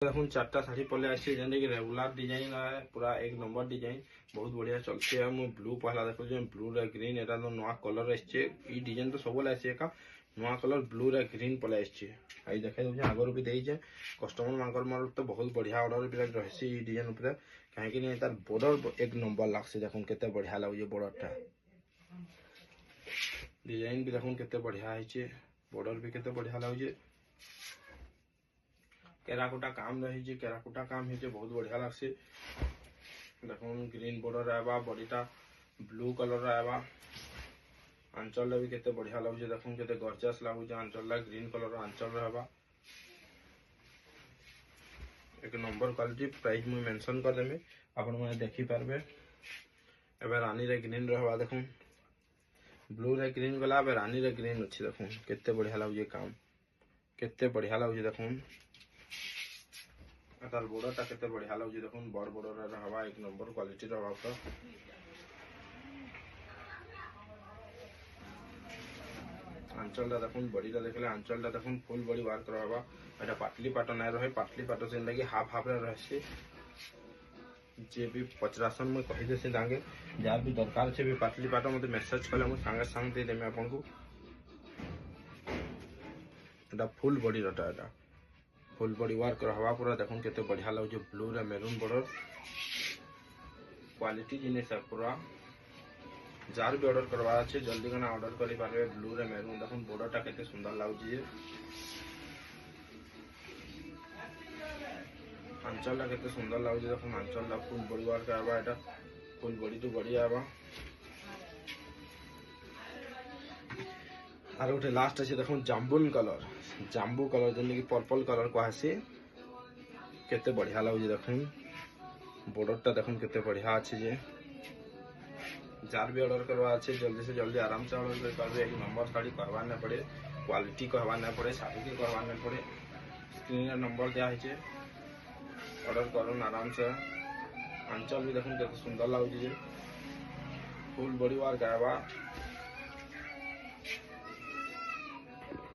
देखो चार्टा शाढ़ी पले आसी जेने कि रेगुलर डिजाइन है पूरा एक नंबर डिजाइन बहुत बढ़िया चलती है। मु ब्लू पहला देखो ब्लू रे ग्रीन एटा तो नया कलर आछे ई डिजाइन तो सब आसी का नया कलर ब्लू रे ग्रीन पले आछे आई देखाई दउछ आगर भी देइछे कस्टमर मांकर माल तो बहुत बढ़िया ऑर्डर भी रहसी ई डिजाइन ऊपर काहे कि नहीं तार बॉर्डर एक नंबर लागसे देखो केते बढ़िया लागुजे बॉर्डरटा डिजाइन भी देखो केते बढ़िया आइछे बॉर्डर भी केते बढ़िया लागुजे केराकोटा काम रही केराकोटा काम है बहुत बढ़िया लगसे देखो ग्रीन बॉर्डर आवा बॉडीटा ब्लू कलर आवा आंचल भी केते बढ़िया लगुचे देखो केते गॉर्जियस लगुचे आंचल ग्रीन कलर आंचल रहबा एक नंबर क्वालिटी प्राइस मु मेंशन कर देमे आपण माने देखि पारबे एबे रानी रे ग्रीन रहबा देखो ब्लू रे ग्रीन गला एबे रानी रे ग्रीन अछि देखो केते बढ़िया लगुचे काम केते बढ़िया लगुचे देखो तार बॉर्डरटा केते बढ़िया लगुचे देखो बड़ बॉर्डर रहबा एक नंबर क्वालिटी रहबा तो आंचलटा देखो बॉडीटा देखले आंचलटा देखो फुल बॉडी वर्क रहबा एटा पाटली पाट नै रहे पाटली पाट से लगी हाफ हाफ रे रहसे जे भी पचरासन में कहि देसे दांगे जार भी दरकार छे भी पाटली पाट मते मैसेज कले मु संगे संग दे देमे आपन को एटा फुल बॉडी रटा एटा फुल बॉडी वर्क रहबा पूरा देखो केते बढ़िया लगुचे ब्लू रे मैरून बॉर्डर क्वालिटी जिनिस है पूरा जार भी ऑर्डर करवा আছে जल्दी करना ऑर्डर करि पारे ब्लू रे मैरून देखो बॉर्डरटा केते सुंदर लागुची आंचलटा केते सुंदर लागुची देखो आंचलटा फुल बॉडी वर्क आबा एटा फुल बॉडी टू बॉडी आबा आर गोटे लास्ट अछि देखो जाम्बुन कलर जाम्बू कलर जेने कि पर्पल कलर को आसी केते बढ़िया लागुची देखो बॉर्डरटा देखो केते बढ़िया अछि जे जार भी ऑर्डर करवा अच्छे जल्दी से जल्दी आराम से ऑर्डर कर पारे एक नंबर साड़ी कहवा ना पड़े क्वालिटी कहवा ना पड़े साड़ी के कहवा ना पड़े स्क्रीन नंबर दिया है ऑर्डर करो आराम से आंचल भी देखो कितना सुंदर लगुचे फुल बॉडी वर्क आवा